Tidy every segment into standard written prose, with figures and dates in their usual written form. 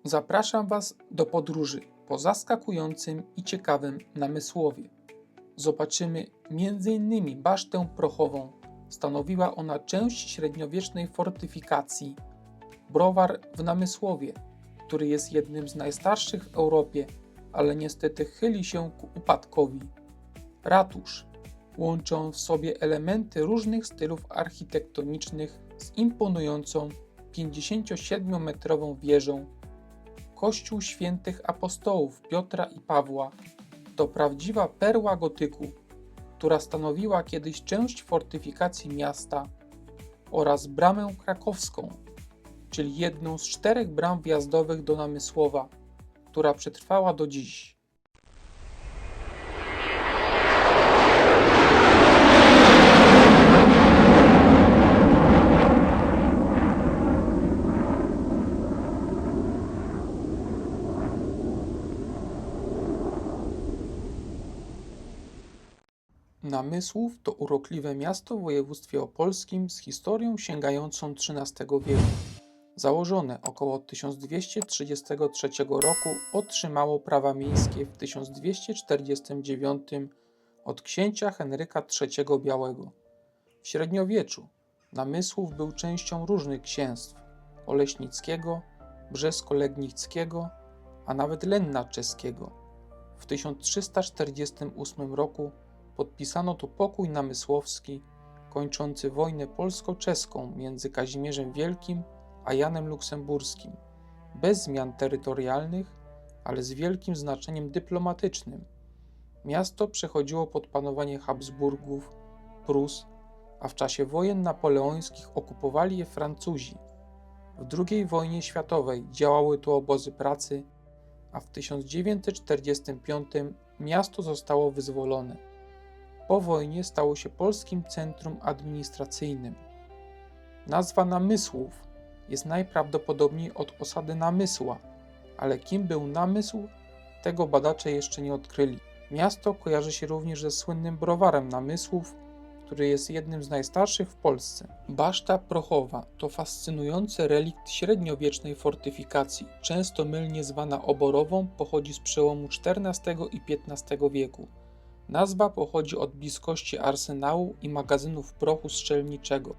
Zapraszam Was do podróży po zaskakującym i ciekawym Namysłowie. Zobaczymy m.in. basztę prochową. Stanowiła ona część średniowiecznej fortyfikacji. Browar w Namysłowie, który jest jednym z najstarszych w Europie, ale niestety chyli się ku upadkowi. Ratusz. Łączy on w sobie elementy różnych stylów architektonicznych z imponującą 57-metrową wieżą. Kościół świętych apostołów Piotra i Pawła to prawdziwa perła gotyku, która stanowiła kiedyś część fortyfikacji miasta, oraz bramę krakowską, czyli jedną z 4 bram wjazdowych do Namysłowa, która przetrwała do dziś. Namysłów to urokliwe miasto w województwie opolskim z historią sięgającą XIII wieku. Założone około 1233 roku, otrzymało prawa miejskie w 1249 od księcia Henryka III Białego. W średniowieczu Namysłów był częścią różnych księstw: Oleśnickiego, Brzesko-Legnickiego, a nawet Lenna czeskiego. W 1348 roku podpisano tu pokój namysłowski, kończący wojnę polsko-czeską między Kazimierzem Wielkim a Janem Luksemburskim, bez zmian terytorialnych, ale z wielkim znaczeniem dyplomatycznym. Miasto przechodziło pod panowanie Habsburgów, Prus, a w czasie wojen napoleońskich okupowali je Francuzi. W II wojnie światowej działały tu obozy pracy, a w 1945 miasto zostało wyzwolone. Po wojnie stało się polskim centrum administracyjnym. Nazwa Namysłów jest najprawdopodobniej od osady Namysła, ale kim był Namysł, tego badacze jeszcze nie odkryli. Miasto kojarzy się również ze słynnym browarem Namysłów, który jest jednym z najstarszych w Polsce. Baszta prochowa to fascynujący relikt średniowiecznej fortyfikacji, często mylnie zwana oborową, pochodzi z przełomu XIV i XV wieku. Nazwa pochodzi od bliskości arsenału i magazynów prochu strzelniczego.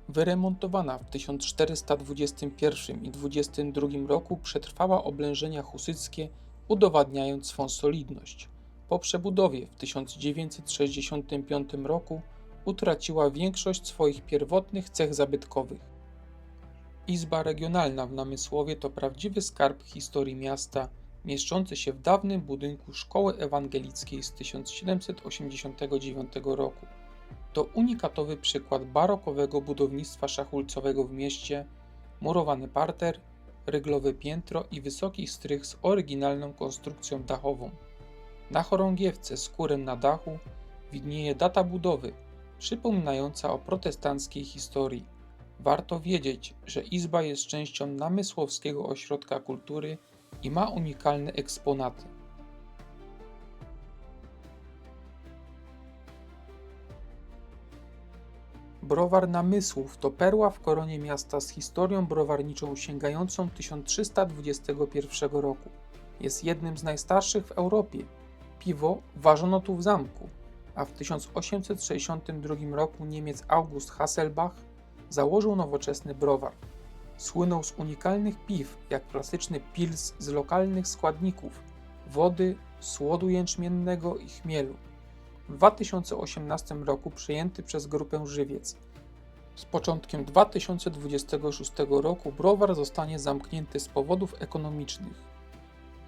Wyremontowana w 1421 i 22 roku, przetrwała oblężenia husyckie, udowadniając swą solidność. Po przebudowie w 1965 roku utraciła większość swoich pierwotnych cech zabytkowych. Izba regionalna w Namysłowie to prawdziwy skarb historii miasta, mieszczący się w dawnym budynku Szkoły Ewangelickiej z 1789 roku. To unikatowy przykład barokowego budownictwa szachulcowego w mieście, murowany parter, ryglowe piętro i wysoki strych z oryginalną konstrukcją dachową. Na chorągiewce z kurem na dachu widnieje data budowy, przypominająca o protestanckiej historii. Warto wiedzieć, że izba jest częścią Namysłowskiego Ośrodka Kultury i ma unikalne eksponaty. Browar Namysłów to perła w koronie miasta z historią browarniczą sięgającą 1321 roku. Jest jednym z najstarszych w Europie. Piwo ważono tu w zamku, a w 1862 roku Niemiec August Hasselbach założył nowoczesny browar. Słynął z unikalnych piw, jak klasyczny pils z lokalnych składników: wody, słodu jęczmiennego i chmielu. W 2018 roku przejęty przez grupę Żywiec. Z początkiem 2026 roku browar zostanie zamknięty z powodów ekonomicznych.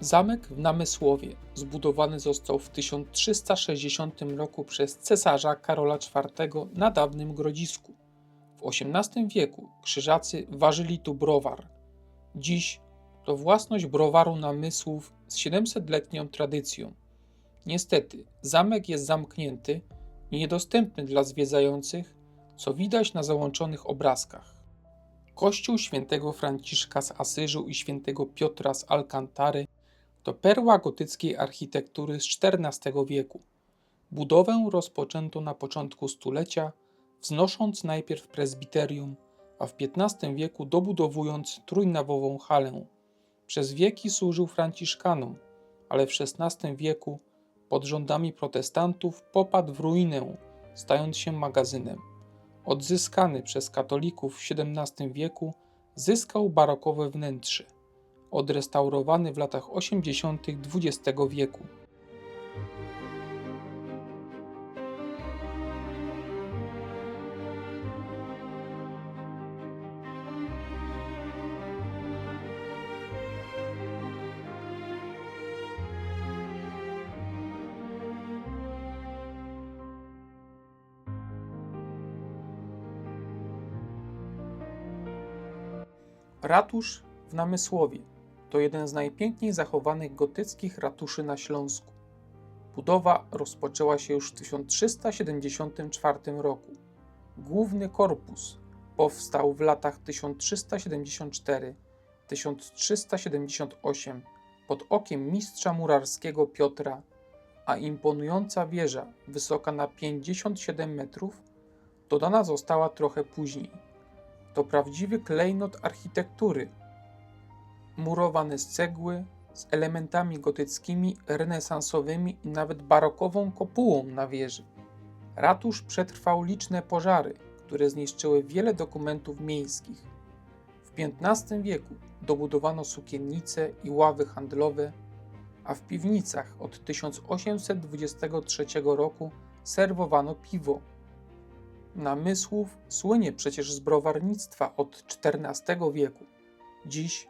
Zamek w Namysłowie zbudowany został w 1360 roku przez cesarza Karola IV na dawnym Grodzisku. W XVIII wieku Krzyżacy ważyli tu browar. Dziś to własność browaru Namysłów z 700-letnią tradycją. Niestety, zamek jest zamknięty i niedostępny dla zwiedzających, co widać na załączonych obrazkach. Kościół świętego Franciszka z Asyżu i świętego Piotra z Alcantary to perła gotyckiej architektury z XIV wieku. Budowę rozpoczęto na początku stulecia, wznosząc najpierw prezbiterium, a w XV wieku dobudowując trójnawową halę. Przez wieki służył franciszkanom, ale w XVI wieku pod rządami protestantów popadł w ruinę, stając się magazynem. Odzyskany przez katolików w XVII wieku zyskał barokowe wnętrze, odrestaurowany w latach 80. XX wieku. Ratusz w Namysłowie to jeden z najpiękniej zachowanych gotyckich ratuszy na Śląsku. Budowa rozpoczęła się już w 1374 roku. Główny korpus powstał w latach 1374-1378 pod okiem mistrza murarskiego Piotra, a imponująca wieża, wysoka na 57 metrów, dodana została trochę później. To prawdziwy klejnot architektury, murowany z cegły, z elementami gotyckimi, renesansowymi i nawet barokową kopułą na wieży. Ratusz przetrwał liczne pożary, które zniszczyły wiele dokumentów miejskich. W XV wieku dobudowano sukiennice i ławy handlowe, a w piwnicach od 1823 roku serwowano piwo. Namysłów słynie przecież z browarnictwa od XIV wieku. Dziś,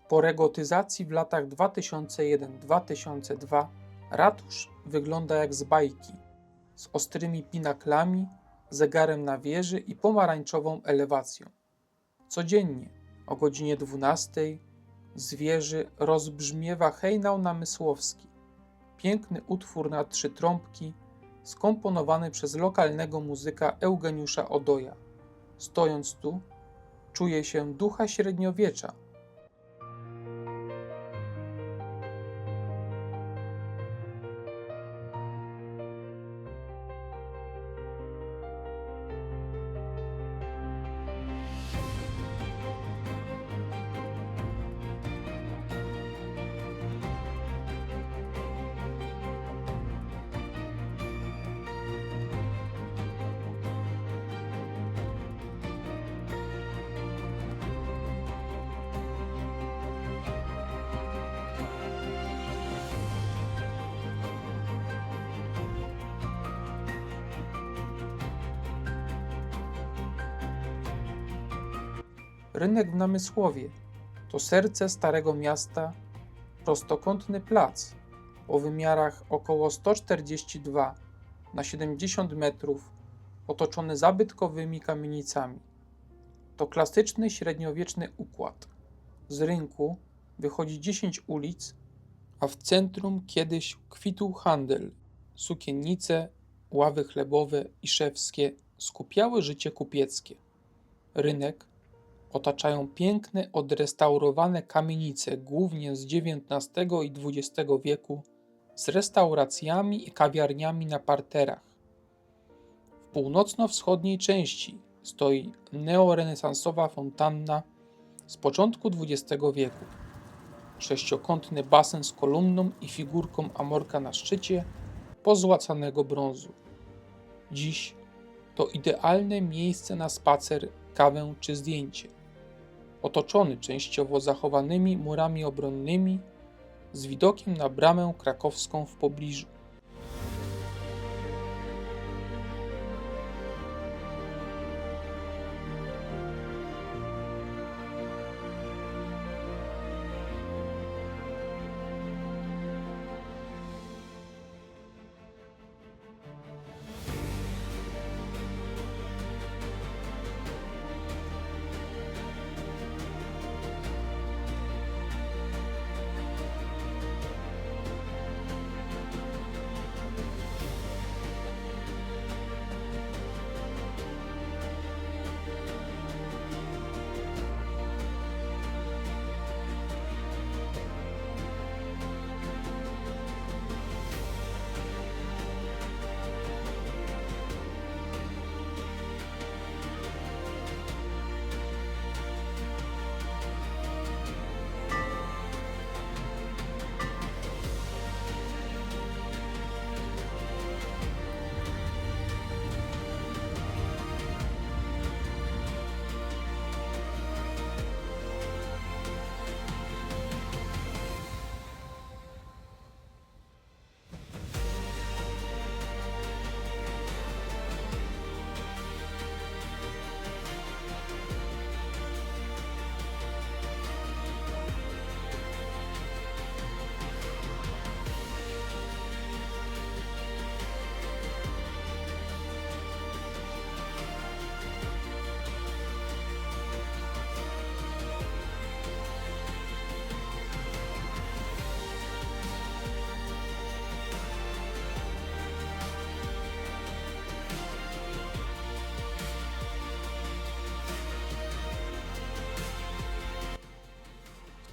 po regotyzacji w latach 2001-2002, ratusz wygląda jak z bajki, z ostrymi pinaklami, zegarem na wieży i pomarańczową elewacją. Codziennie o godzinie 12 z wieży rozbrzmiewa hejnał namysłowski, piękny utwór na 3 trąbki, skomponowany przez lokalnego muzyka Eugeniusza Odoja. Stojąc tu, czuje się ducha średniowiecza. Rynek w Namysłowie to serce Starego Miasta, prostokątny plac o wymiarach około 142 na 70 metrów, otoczony zabytkowymi kamienicami. To klasyczny średniowieczny układ. Z rynku wychodzi 10 ulic, a w centrum kiedyś kwitł handel. Sukiennice, ławy chlebowe i szewskie skupiały życie kupieckie. Rynek otaczają piękne, odrestaurowane kamienice, głównie z XIX i XX wieku, z restauracjami i kawiarniami na parterach. W północno-wschodniej części stoi neorenesansowa fontanna z początku XX wieku. Sześciokątny basen z kolumną i figurką amorka na szczycie pozłacanego brązu. Dziś to idealne miejsce na spacer, kawę czy zdjęcie. Otoczony częściowo zachowanymi murami obronnymi, z widokiem na bramę krakowską w pobliżu.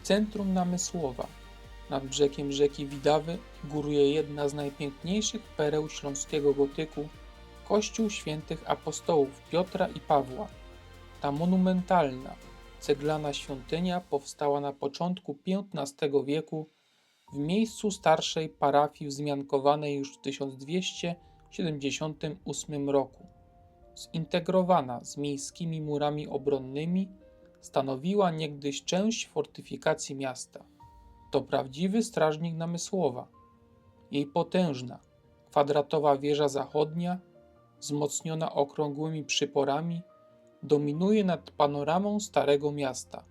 Centrum Namysłowa. Nad brzegiem rzeki Widawy góruje jedna z najpiękniejszych pereł śląskiego gotyku – Kościół Świętych Apostołów Piotra i Pawła. Ta monumentalna, ceglana świątynia powstała na początku XV wieku w miejscu starszej parafii wzmiankowanej już w 1278 roku. Zintegrowana z miejskimi murami obronnymi, stanowiła niegdyś część fortyfikacji miasta. To prawdziwy strażnik Namysłowa. Jej potężna, kwadratowa wieża zachodnia, wzmocniona okrągłymi przyporami, dominuje nad panoramą Starego Miasta.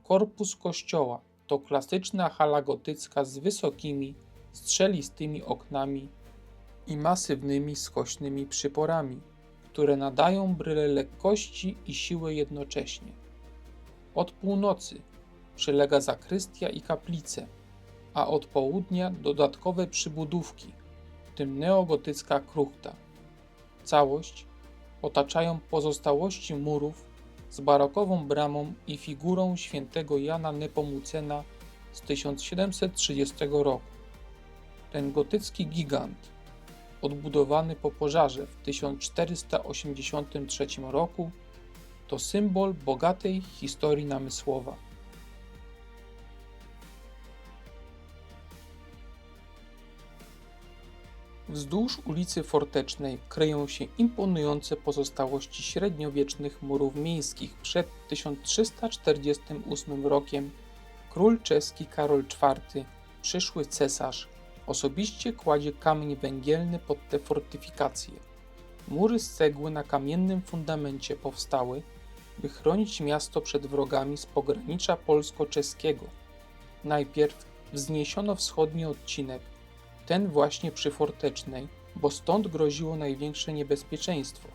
Korpus kościoła to klasyczna hala gotycka z wysokimi, strzelistymi oknami i masywnymi skośnymi przyporami, które nadają bryle lekkości i siły jednocześnie. Od północy przylega zakrystia i kaplice, a od południa dodatkowe przybudówki, w tym neogotycka kruchta. Całość otaczają pozostałości murów z barokową bramą i figurą świętego Jana Nepomucena z 1730 roku. Ten gotycki gigant, odbudowany po pożarze w 1483 roku, to symbol bogatej historii Namysłowa. Wzdłuż ulicy Fortecznej kryją się imponujące pozostałości średniowiecznych murów miejskich. Przed 1348 rokiem król czeski Karol IV, przyszły cesarz, osobiście kładzie kamień węgielny pod te fortyfikacje. Mury z cegły na kamiennym fundamencie powstały, by chronić miasto przed wrogami z pogranicza polsko-czeskiego. Najpierw wzniesiono wschodni odcinek, ten właśnie przy Fortecznej, bo stąd groziło największe niebezpieczeństwo.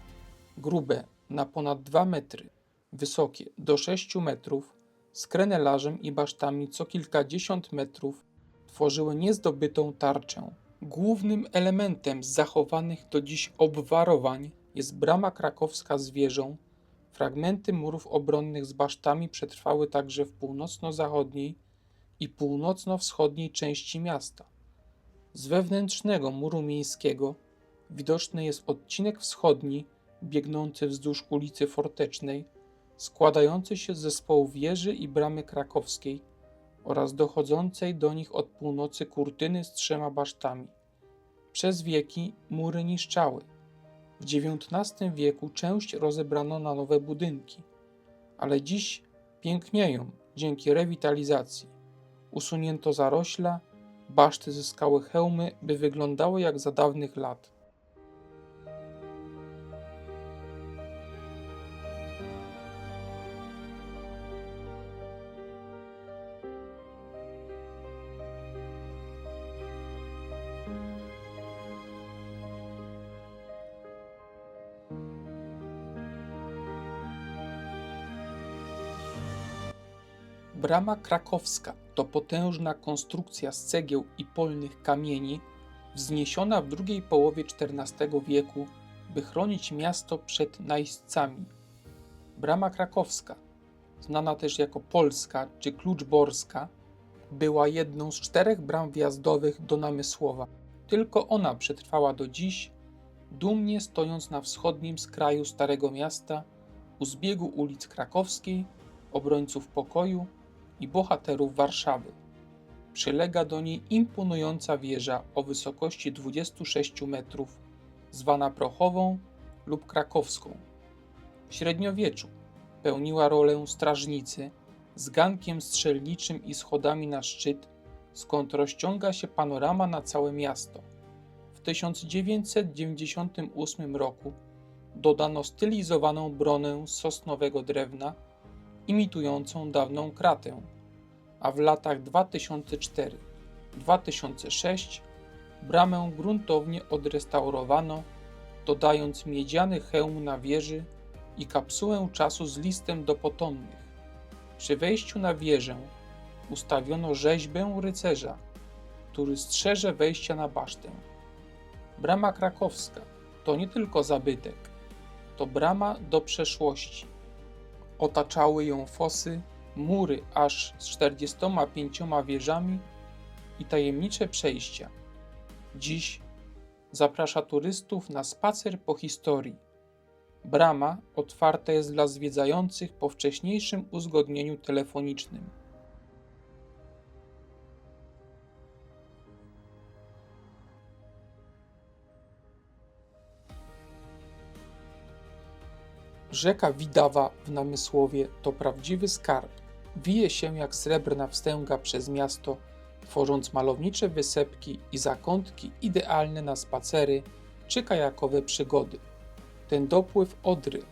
Grube, na ponad 2 metry, wysokie do 6 metrów, z krenelarzem i basztami co kilkadziesiąt metrów, tworzyły niezdobytą tarczę. Głównym elementem z zachowanych do dziś obwarowań jest brama krakowska z wieżą. Fragmenty murów obronnych z basztami przetrwały także w północno-zachodniej i północno-wschodniej części miasta. Z wewnętrznego muru miejskiego widoczny jest odcinek wschodni biegnący wzdłuż ulicy Fortecznej, składający się z zespołu wieży i bramy krakowskiej oraz dochodzącej do nich od północy kurtyny z 3 basztami. Przez wieki mury niszczały. W XIX wieku część rozebrano na nowe budynki, ale dziś pięknieją dzięki rewitalizacji. Usunięto zarośla, baszty zyskały hełmy, by wyglądały jak za dawnych lat. Brama krakowska to potężna konstrukcja z cegieł i polnych kamieni, wzniesiona w drugiej połowie XIV wieku, by chronić miasto przed najeźdźcami. Brama krakowska, znana też jako Polska czy Kluczborska, była jedną z 4 bram wjazdowych do Namysłowa. Tylko ona przetrwała do dziś, dumnie stojąc na wschodnim skraju Starego Miasta, u zbiegu ulic Krakowskiej, obrońców pokoju i bohaterów Warszawy. Przylega do niej imponująca wieża o wysokości 26 metrów, zwana Prochową lub Krakowską. W średniowieczu pełniła rolę strażnicy z gankiem strzelniczym i schodami na szczyt, skąd rozciąga się panorama na całe miasto. W 1998 roku dodano stylizowaną bronę z sosnowego drewna, imitującą dawną kratę, a w latach 2004-2006 bramę gruntownie odrestaurowano, dodając miedziany hełm na wieży i kapsułę czasu z listem do potomnych. Przy wejściu na wieżę ustawiono rzeźbę rycerza, który strzeże wejścia na basztę. Brama krakowska to nie tylko zabytek, to brama do przeszłości. Otaczały ją fosy, mury aż z 45 wieżami i tajemnicze przejścia. Dziś zaprasza turystów na spacer po historii. Brama otwarta jest dla zwiedzających po wcześniejszym uzgodnieniu telefonicznym. Rzeka Widawa w Namysłowie to prawdziwy skarb. Wije się jak srebrna wstęga przez miasto, tworząc malownicze wysepki i zakątki idealne na spacery czy kajakowe przygody. Ten dopływ Odry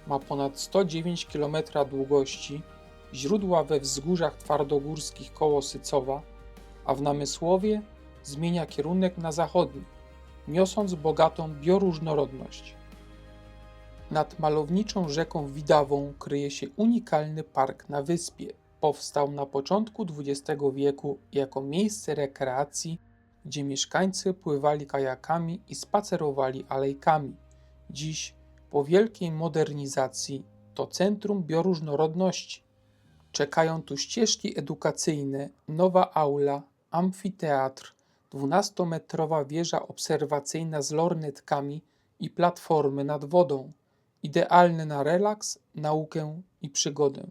ma ponad 109 km długości, źródła we wzgórzach twardogórskich koło Sycowa, a w Namysłowie zmienia kierunek na zachodni, niosąc bogatą bioróżnorodność. Nad malowniczą rzeką Widawą kryje się unikalny park na wyspie. Powstał na początku XX wieku jako miejsce rekreacji, gdzie mieszkańcy pływali kajakami i spacerowali alejkami. Dziś, po wielkiej modernizacji, to centrum bioróżnorodności. Czekają tu ścieżki edukacyjne, nowa aula, amfiteatr, 12-metrowa wieża obserwacyjna z lornetkami i platformy nad wodą, idealne na relaks, naukę i przygodę.